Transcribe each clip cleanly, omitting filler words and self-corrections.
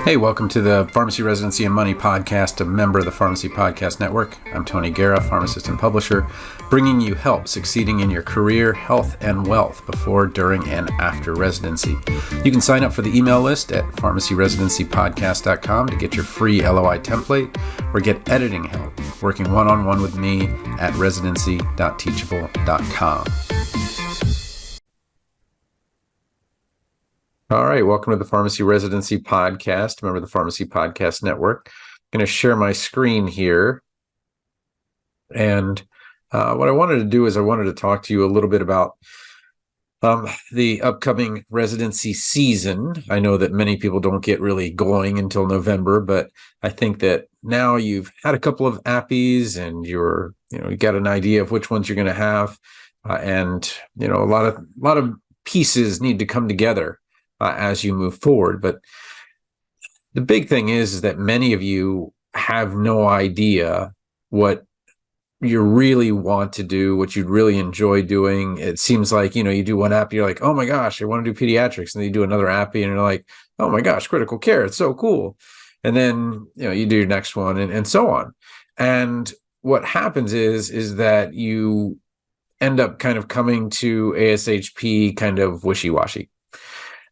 Hey, welcome to the Pharmacy Residency and Money podcast, a member of the Pharmacy Podcast Network. I'm Tony Guerra, pharmacist and publisher, bringing you help succeeding in your career, health, and wealth before, during, and after residency. You can sign up for the email list at pharmacyresidencypodcast.com to get your free LOI template or get editing help working one-on-one with me at residency.teachable.com. All right, welcome to the Pharmacy Residency Podcast, member of the Pharmacy Podcast Network. I'm going to share my screen here. And what I wanted to do is I wanted to talk to you a little bit about the upcoming residency season. I know that many people don't get really going until November, but I think that now you've had a couple of APPEs and you got an idea of which ones you're going to have. And a lot of pieces need to come together as you move forward. But the big thing is that many of you have no idea what you really want to do, what you'd really enjoy doing. It seems like, you do one APPE, you're like, oh my gosh, I want to do pediatrics. And then you do another APPE and you're like, oh my gosh, critical care, it's so cool. And then, you do your next one and so on. And what happens is that you end up kind of coming to ASHP kind of wishy-washy.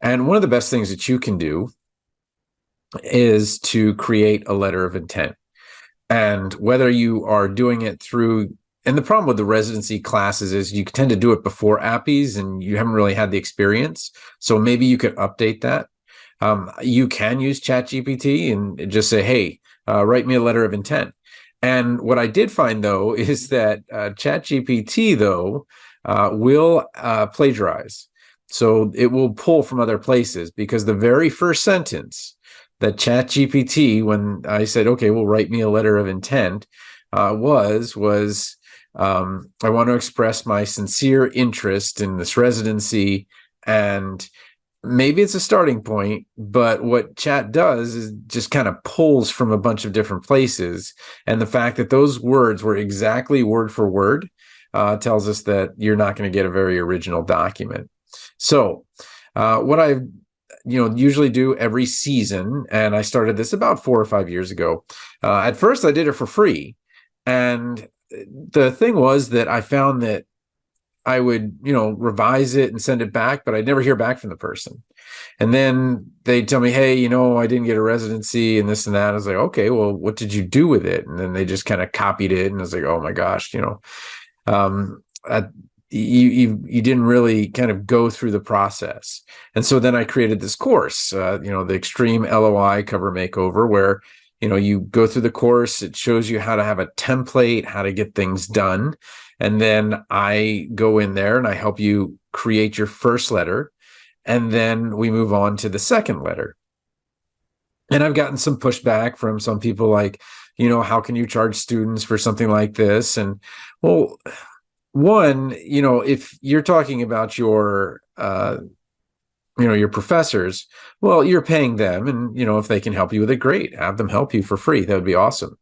And one of the best things that you can do is to create a letter of intent. And whether you are doing it through, and the problem with the residency classes is you tend to do it before APPEs and you haven't really had the experience. So maybe you could update that. You can use ChatGPT and just say, hey, write me a letter of intent. And what I did find, though, is that ChatGPT, though, will plagiarize. So it will pull from other places, because the very first sentence that ChatGPT, when I said, okay, well, write me a letter of intent, was I want to express my sincere interest in this residency. And maybe it's a starting point, but what Chat does is just kind of pulls from a bunch of different places. And the fact that those words were exactly word for word tells us that you're not going to get a very original document. So what I usually do every season, and I started this about 4 or 5 years ago. At first, I did it for free. And the thing was that I found that I would, revise it and send it back, but I'd never hear back from the person. And then they'd tell me, hey, I didn't get a residency and this and that. I was like, okay, well, what did you do with it? And then they just kind of copied it. And I was like, oh my gosh, you didn't really kind of go through the process. And so then I created this course, the Extreme LOI Cover Makeover, where, you go through the course. It shows you how to have a template, how to get things done. And then I go in there and I help you create your first letter. And then we move on to the second letter. And I've gotten some pushback from some people like, how can you charge students for something like this? And well, one, if you're talking about your professors, well, you're paying them, and, if they can help you with it, great. Have them help you for free. That would be awesome.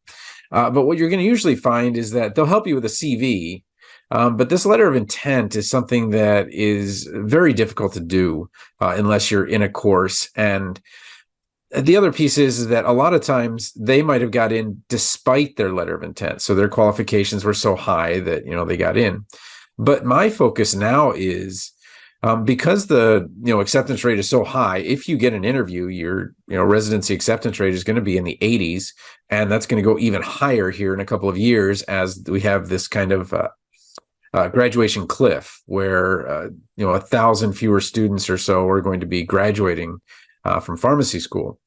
But what you're going to usually find is that they'll help you with a CV. But this letter of intent is something that is very difficult to do unless you're in a course. And the other piece is that a lot of times they might have got in despite their letter of intent. So their qualifications were so high that, they got in. But my focus now is because the, acceptance rate is so high, if you get an interview, your, residency acceptance rate is going to be in the 80s. And that's going to go even higher here in a couple of years as we have this kind of graduation cliff where, 1,000 fewer students or so are going to be graduating from pharmacy school,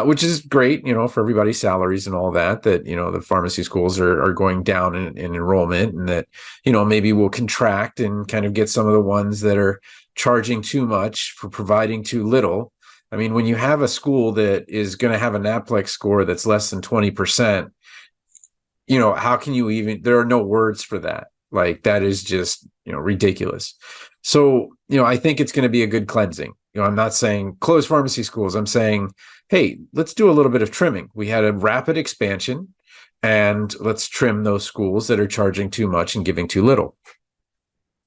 which is great, for everybody's salaries and all that, the pharmacy schools are going down in enrollment, and that, maybe we'll contract and kind of get some of the ones that are charging too much for providing too little. I mean, when you have a school that is going to have a NAPLEX score that's less than 20%, how can you even, there are no words for that. Like, that is just, ridiculous. So, I think it's going to be a good cleansing. I'm not saying close pharmacy schools. I'm saying, hey, let's do a little bit of trimming. We had a rapid expansion, and let's trim those schools that are charging too much and giving too little.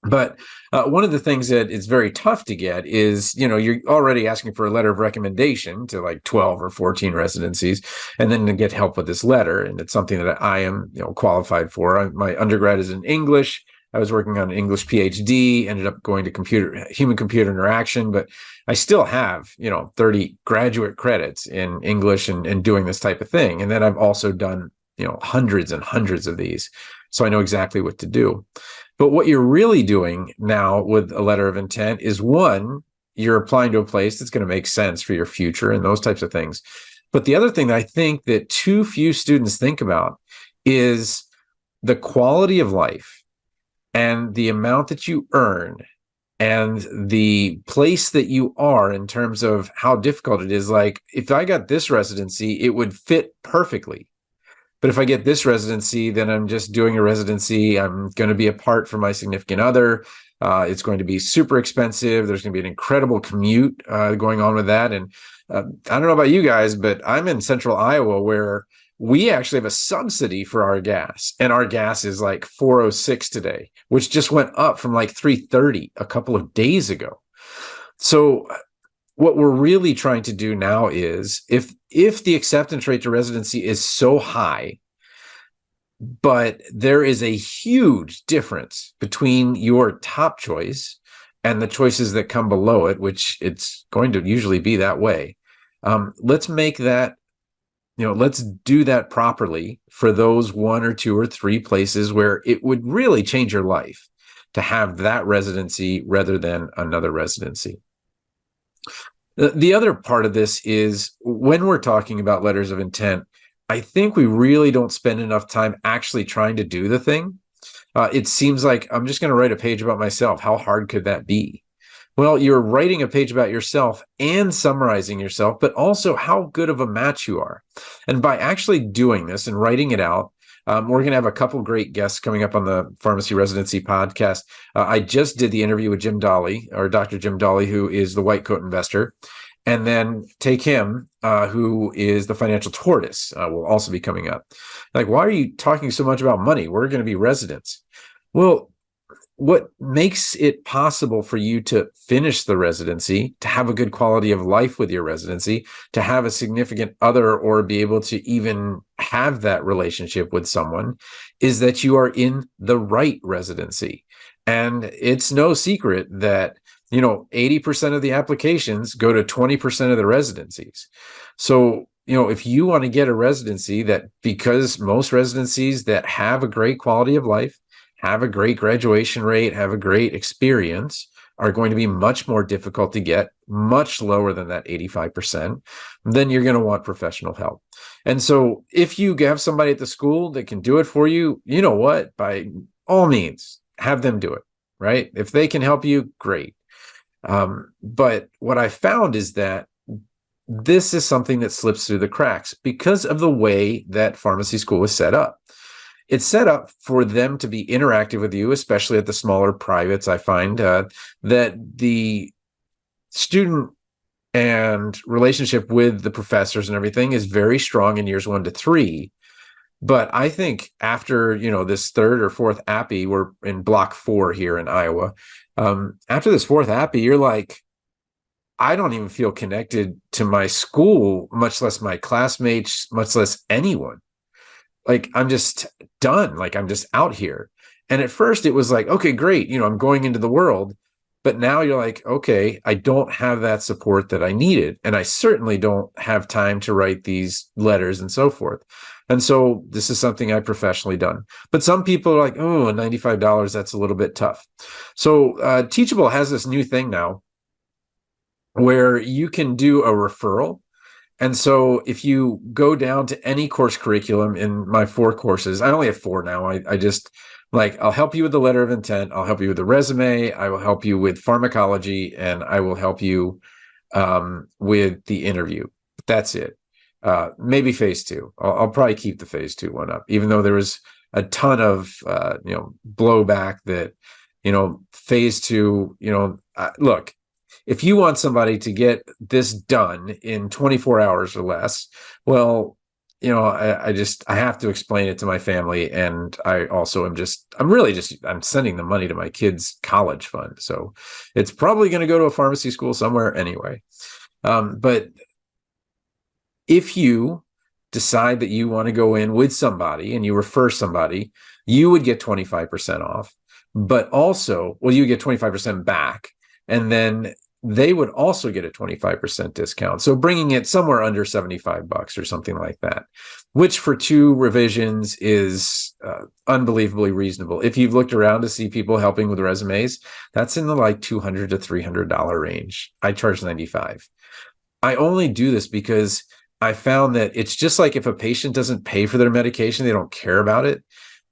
But one of the things that it's very tough to get is, you're already asking for a letter of recommendation to like 12 or 14 residencies, and then to get help with this letter. And it's something that I am, qualified for. My undergrad is in English. I was working on an English PhD, ended up going to human computer interaction, but I still have, 30 graduate credits in English and doing this type of thing. And then I've also done, hundreds and hundreds of these. So I know exactly what to do. But what you're really doing now with a letter of intent is, one, you're applying to a place that's going to make sense for your future and those types of things. But the other thing that I think that too few students think about is the quality of life and the amount that you earn and the place that you are in terms of how difficult it is. Like, if I got this residency, it would fit perfectly. But if I get this residency, then I'm just doing a residency. I'm going to be apart from my significant other. It's going to be super expensive. There's going to be an incredible commute going on with that. And I don't know about you guys, but I'm in central Iowa, where we actually have a subsidy for our gas. And our gas is like $4.06 today, which just went up from like $3.30 a couple of days ago. So what we're really trying to do now is, if the acceptance rate to residency is so high, but there is a huge difference between your top choice and the choices that come below it, which it's going to usually be that way. Let's make that, let's do that properly for those 1 or 2 or 3 places where it would really change your life to have that residency rather than another residency. The other part of this is, when we're talking about letters of intent, I think we really don't spend enough time actually trying to do the thing. It seems like I'm just going to write a page about myself. How hard could that be? Well, you're writing a page about yourself and summarizing yourself, but also how good of a match you are. And by actually doing this and writing it out, we're going to have a couple great guests coming up on the Pharmacy Residency podcast. I just did the interview with Jim Dolly, or Dr. Jim Dolly, who is the White Coat Investor. And then Take Him, who is the Financial Tortoise, will also be coming up. Like, why are you talking so much about money? We're going to be residents. Well, what makes it possible for you to finish the residency, to have a good quality of life with your residency, to have a significant other, or be able to even have that relationship with someone, is that you are in the right residency. And it's no secret that 80% of the applications go to 20% of the residencies. So, if you want to get a residency because most residencies that have a great quality of life, have a great graduation rate, have a great experience, are going to be much more difficult to get, much lower than that 85%, then you're going to want professional help. And so if you have somebody at the school that can do it for you, you know what? By all means, have them do it, right? If they can help you, great. But what I found is that this is something that slips through the cracks because of the way that pharmacy school is set up. It's set up for them to be interactive with you, especially at the smaller privates. I find that the student and relationship with the professors and everything is very strong in years 1 to 3. But I think after, this 3rd or 4th APPE, we're in block 4 here in Iowa. After this 4th APPE, you're like, I don't even feel connected to my school, much less my classmates, much less anyone. Like, I'm just done. Like, I'm just out here. And at first it was like, okay, great. I'm going into the world. But now you're like, okay, I don't have that support that I needed. And I certainly don't have time to write these letters and so forth. And so this is something I've professionally done. But some people are like, oh, $95, that's a little bit tough. So Teachable has this new thing now where you can do a referral. And so if you go down to any course curriculum in my 4 courses, I only have 4 now. I just I'll help you with the letter of intent. I'll help you with the resume. I will help you with pharmacology, and I will help you with the interview. That's it. Maybe phase 2. I'll probably keep the phase 2 one up, even though there was a ton of blowback that phase 2. Look. If you want somebody to get this done in 24 hours or less, well, I have to explain it to my family. And I also I'm sending the money to my kids' college fund. So it's probably going to go to a pharmacy school somewhere anyway. But if you decide that you want to go in with somebody and you refer somebody, you would get 25% off, but also, well, you get 25% back. And then they would also get a 25% discount. So bringing it somewhere under $75 or something like that, which for 2 revisions is unbelievably reasonable. If you've looked around to see people helping with resumes, that's in the like $200 to $300 range. I charge $95. I only do this because I found that it's just like if a patient doesn't pay for their medication, they don't care about it.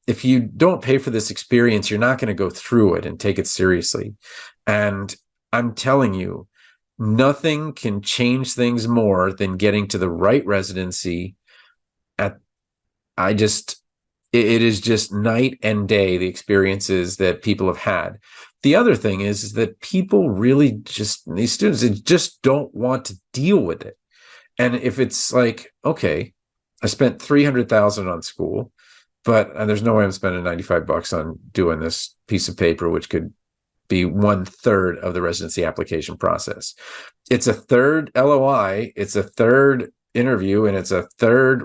If you don't pay for this experience, you're not going to go through it and take it seriously. And I'm telling you, nothing can change things more than getting to the right residency. It is just night and day, the experiences that people have had. The other thing is that people really these students, they just don't want to deal with it. And if it's like, okay, I spent $300,000 on school, but there's no way I'm spending $95 on doing this piece of paper, which could be 1/3 of the residency application process. It's a third LOI, it's a third interview, and it's a third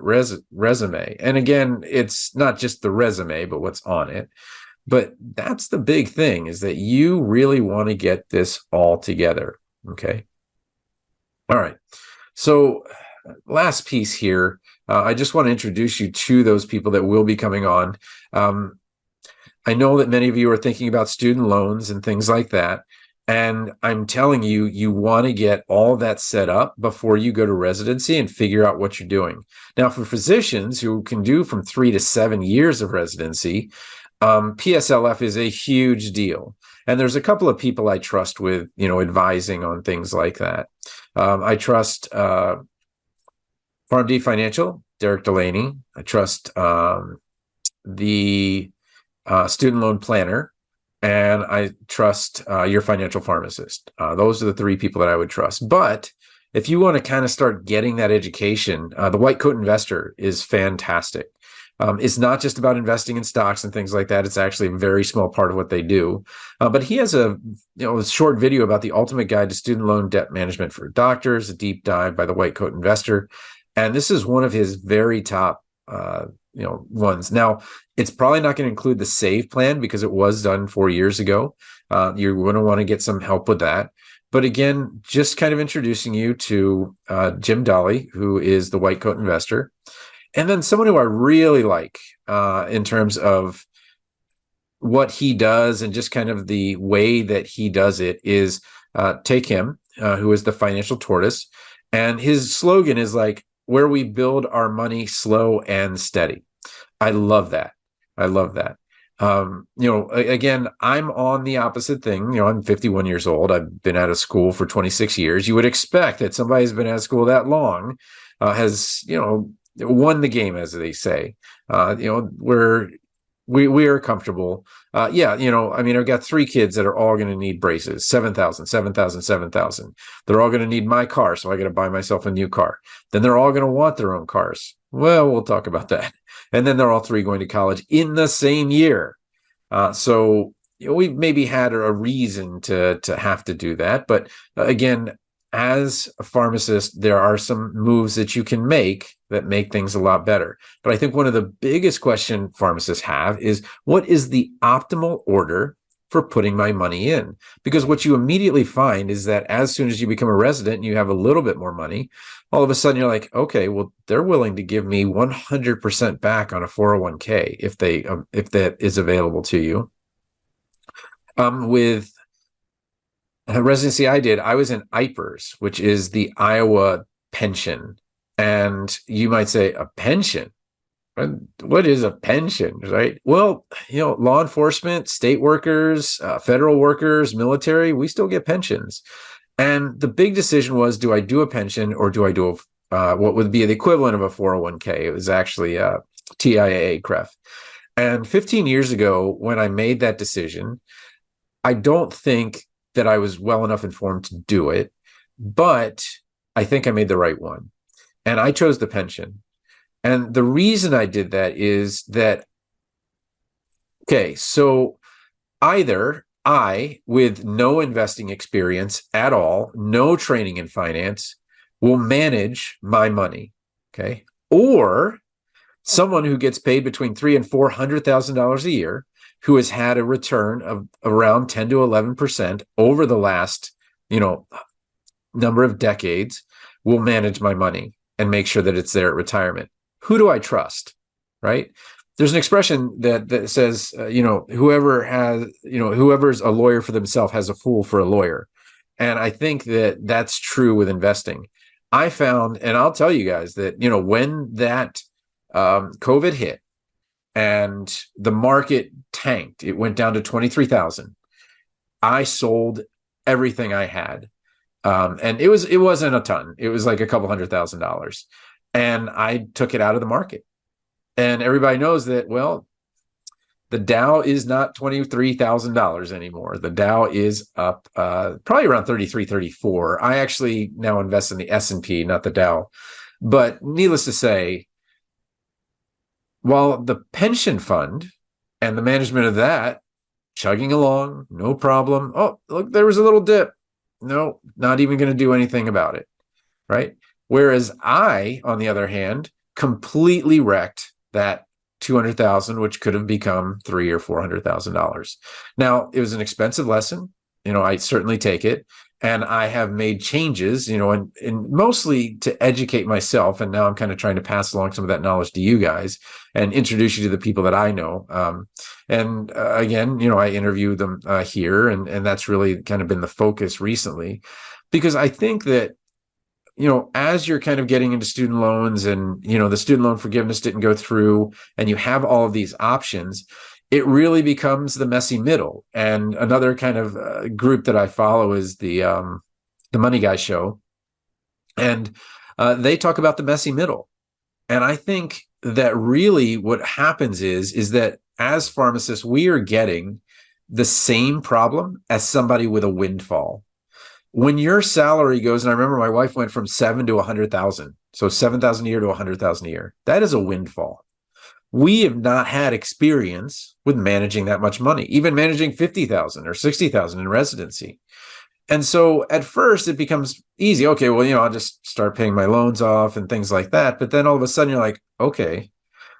resume. And again, it's not just the resume, but what's on it. But that's the big thing, is that you really want to get this all together. Okay. All right. So last piece here, I just want to introduce you to those people that will be coming on. I know that many of you are thinking about student loans and things like that. And I'm telling you, you want to get all that set up before you go to residency and figure out what you're doing. Now, for physicians who can do from 3 to 7 years of residency, PSLF is a huge deal. And there's a couple of people I trust with, advising on things like that. I trust PharmD Financial, Derek Delaney. I trust the student loan planner, and I trust your financial pharmacist. Those are the 3 people that I would trust. But if you want to kind of start getting that education, the White Coat Investor is fantastic. It's not just about investing in stocks and things like that. It's actually a very small part of what they do. But he has a short video about the ultimate guide to student loan debt management for doctors, a deep dive by the White Coat Investor. And this is one of his very top ones. Now, it's probably not going to include the SAVE plan because it was done 4 years ago. You're going to want to get some help with that. But again, just kind of introducing you to Jim Dolly, who is the White Coat Investor. And then someone who I really like in terms of what he does and just kind of the way that he does it is Take Him, who is the Financial Tortoise. And his slogan is like, where we build our money slow and steady. I love that. I love that. Again, I'm on the opposite thing. I'm 51 years old. I've been out of school for 26 years. You would expect that somebody who's been out of school that long has, won the game, as they say. We are comfortable. I've got 3 kids that are all going to need braces, 7,000, 7,000, 7,000. They're all going to need my car, so I got to buy myself a new car. Then they're all going to want their own cars. Well, we'll talk about that. And then they're all 3 going to college in the same year. So we've maybe had a reason to have to do that. But again, as a pharmacist, there are some moves that you can make that make things a lot better. But I think one of the biggest question pharmacists have is, what is the optimal order for putting my money in? Because what you immediately find is that as soon as you become a resident and you have a little bit more money, all of a sudden you're like, okay, well, they're willing to give me 100% back on a 401k if that is available to you. With residency I was in IPERS, which is the Iowa pension. And you might say, a pension? What is a pension, right? Well, law enforcement, state workers, federal workers, military, we still get pensions. And the big decision was, do I do a pension or do I do what would be the equivalent of a 401k? It was actually TIAA CREF. And 15 years ago, when I made that decision, I don't think that I was well enough informed to do it, but I think I made the right one. And I chose the pension. And the reason I did that is that, okay, so either I, with no investing experience at all, no training in finance, will manage my money, okay? Or someone who gets paid between $300,000 and $400,000 a year, who has had a return of around 10 to 11% over the last, number of decades, will manage my money and make sure that it's there at retirement. Who do I trust, right? There's an expression that says, whoever's a lawyer for themselves has a fool for a lawyer. And I think that that's true with investing. I found, and I'll tell you guys that, when that COVID hit and the market tanked, it went down to 23,000. I sold everything I had. And it wasn't a ton. It was like a couple $100,000. And I took it out of the market. And everybody knows that, well, the Dow is not $23,000 anymore. The Dow is up probably around 33, 34. I actually now invest in the S&P, not the Dow. But needless to say, while the pension fund and the management of that chugging along, no problem. Oh, look, there was a little dip. No, not even going to do anything about it, right? Whereas I, on the other hand, completely wrecked that 200,000, which could have become $300,000 or $400,000. Now, it was an expensive lesson. I certainly take it. And I have made changes, and mostly to educate myself. And now I'm kind of trying to pass along some of that knowledge to you guys and introduce you to the people that I know. Again, I interview them here, and that's really kind of been the focus recently, because I think that, as you're kind of getting into student loans and, the student loan forgiveness didn't go through and you have all of these options, it really becomes the messy middle. And another kind of group that I follow is the Money Guy Show. And they talk about the messy middle. And I think that really what happens is that as pharmacists, we are getting the same problem as somebody with a windfall. When your salary goes, and I remember my wife went from 7 to 100,000, so 7,000 a year to 100,000 a year. That is a windfall. We have not had experience with managing that much money, even managing 50,000 or 60,000 in residency. And so at first it becomes easy. Okay, well, I'll just start paying my loans off and things like that. But then all of a sudden you're like, okay,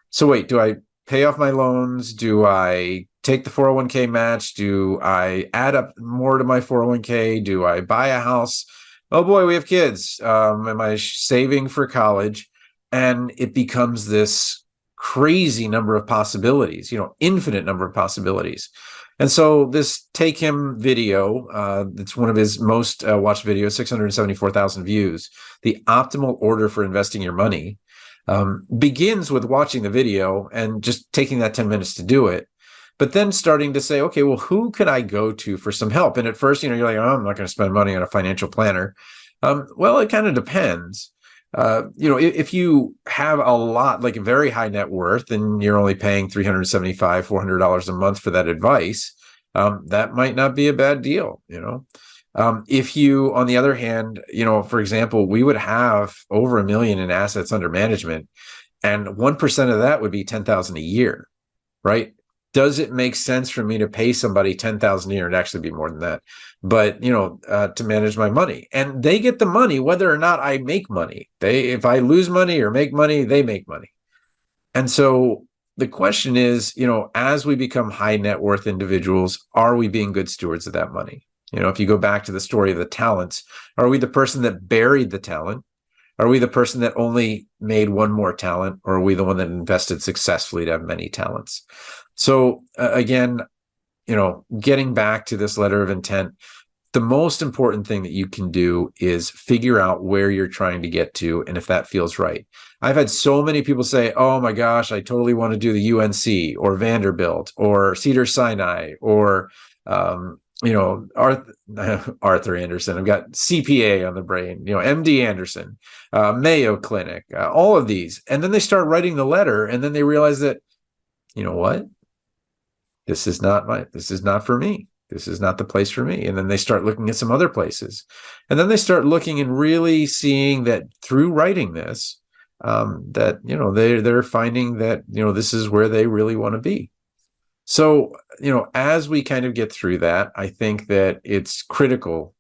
so wait, do I pay off my loans? Do I take the 401k match? Do I add up more to my 401k? Do I buy a house? Oh boy, we have kids. Am I saving for college? And it becomes this crazy number of possibilities, infinite number of possibilities. And so this Take Him video, it's one of his most watched videos, 674,000 views, the optimal order for investing your money, begins with watching the video and just taking that 10 minutes to do it, but then starting to say, okay, well, who can I go to for some help? And at first, you're like, oh, I'm not going to spend money on a financial planner. Well, it kind of depends. If you have a lot, like a very high net worth, and you're only paying $375, $400 a month for that advice, that might not be a bad deal. If you, on the other hand, for example, we would have over $1 million in assets under management, and 1% of that would be $10,000 a year, right? Does it make sense for me to pay somebody $10,000 a year? It'd actually be more than that, but to manage my money, and they get the money whether or not I make money. If I lose money or make money, they make money. And so the question is, as we become high net worth individuals, are we being good stewards of that money? If you go back to the story of the talents, are we the person that buried the talent? Are we the person that only made one more talent? Or are we the one that invested successfully to have many talents? So again, getting back to this letter of intent, the most important thing that you can do is figure out where you're trying to get to and if that feels right. I've had so many people say, oh my gosh, I totally want to do the UNC or Vanderbilt or Cedars-Sinai or, Arthur Anderson. I've got CPA on the brain, MD Anderson, Mayo Clinic, all of these. And then they start writing the letter and then they realize that, you know what? This is not for me. This is not the place for me. And then they start looking at some other places. And then they start looking and really seeing that through writing this, that, they're finding that, this is where they really want to be. So, as we kind of get through that, I think that it's critical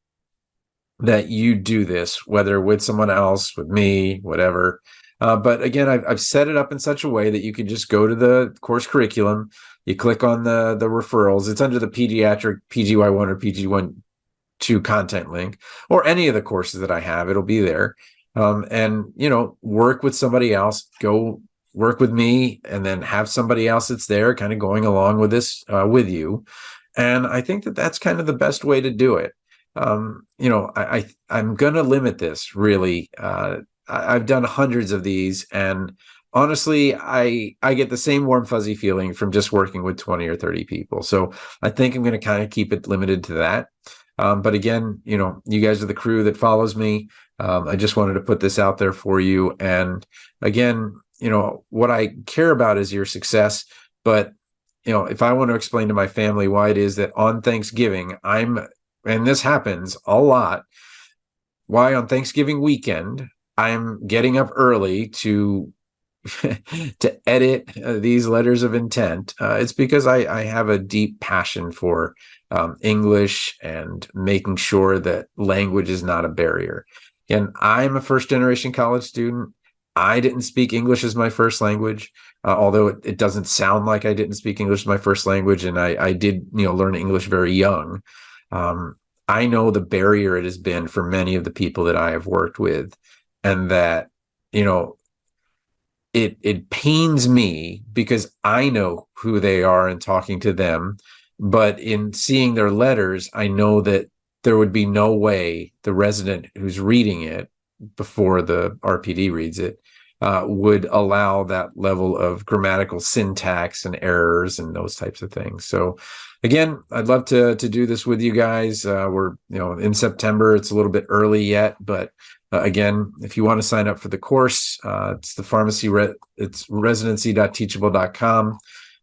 that you do this, whether with someone else, with me, whatever. But again, I've set it up in such a way that you can just go to the course curriculum. You click on the referrals. It's under the pediatric PGY1 or PGY2 content link, or any of the courses that I have. It'll be there. And, work with somebody else. Go work with me, and then have somebody else that's there kind of going along with this with you. And I think that that's kind of the best way to do it. I'm going to limit this really. I've done hundreds of these, and honestly, I get the same warm, fuzzy feeling from just working with 20 or 30 people. So I think I'm going to kind of keep it limited to that. But again, you guys are the crew that follows me. I just wanted to put this out there for you. And again, what I care about is your success. But, if I want to explain to my family why it is that on Thanksgiving, and this happens a lot, why on Thanksgiving weekend, I'm getting up early to edit these letters of intent. It's because I have a deep passion for English and making sure that language is not a barrier. And I'm a first-generation college student. I didn't speak English as my first language, although it doesn't sound like I didn't speak English as my first language, and I did learn English very young. I know the barrier it has been for many of the people that I have worked with, and that it pains me because I know who they are and talking to them, but in seeing their letters, I know that there would be no way the resident who's reading it before the RPD reads it would allow that level of grammatical syntax and errors and those types of things. So again, I'd love to do this with you guys. We're in September. It's a little bit early yet, but again, if you want to sign up for the course, it's the pharmacy. It's residency.teachable.com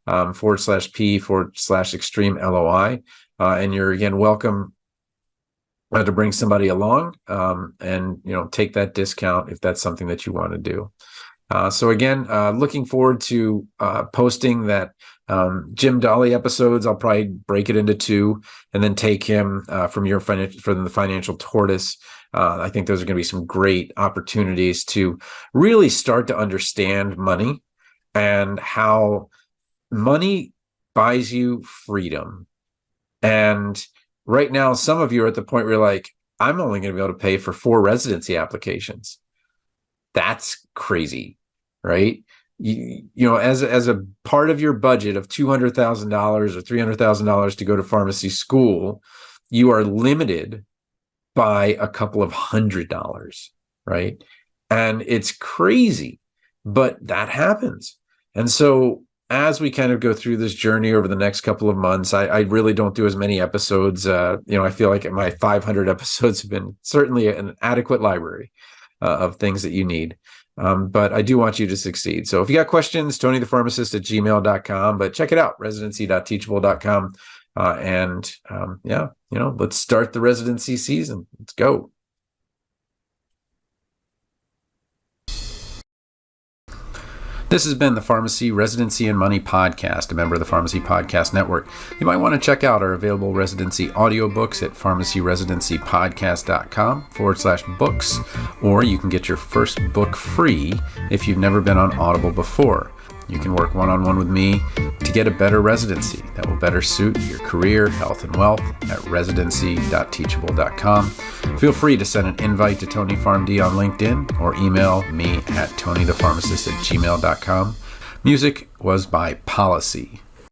/P/extreme LOI. And you're again welcome to bring somebody along and take that discount if that's something that you want to do. So again, looking forward to posting that Jim Dolly episodes. I'll probably break it into two and then take him from the Financial Tortoise. I think those are going to be some great opportunities to really start to understand money and how money buys you freedom. And right now, some of you are at the point where you're like, I'm only going to be able to pay for 4 residency applications. That's crazy, right? As a part of your budget of $200,000 or $300,000 to go to pharmacy school, you are limited by a couple of $100, right? And it's crazy, but that happens. And so as we kind of go through this journey over the next couple of months, I really don't do as many episodes. I feel like my 500 episodes have been certainly an adequate library of things that you need. But I do want you to succeed. So if you got questions, TonyThePharmacist@gmail.com, but check it out, residency.teachable.com. Let's start the residency season. Let's go. This has been the Pharmacy Residency and Money Podcast, a member of the Pharmacy Podcast Network. You might want to check out our available residency audiobooks at pharmacyresidencypodcast.com /books, or you can get your first book free if you've never been on Audible before. You can work one-on-one with me to get a better residency that will better suit your career, health, and wealth at residency.teachable.com. Feel free to send an invite to Tony PharmD on LinkedIn or email me at tonythepharmacist@gmail.com. Music was by Policy.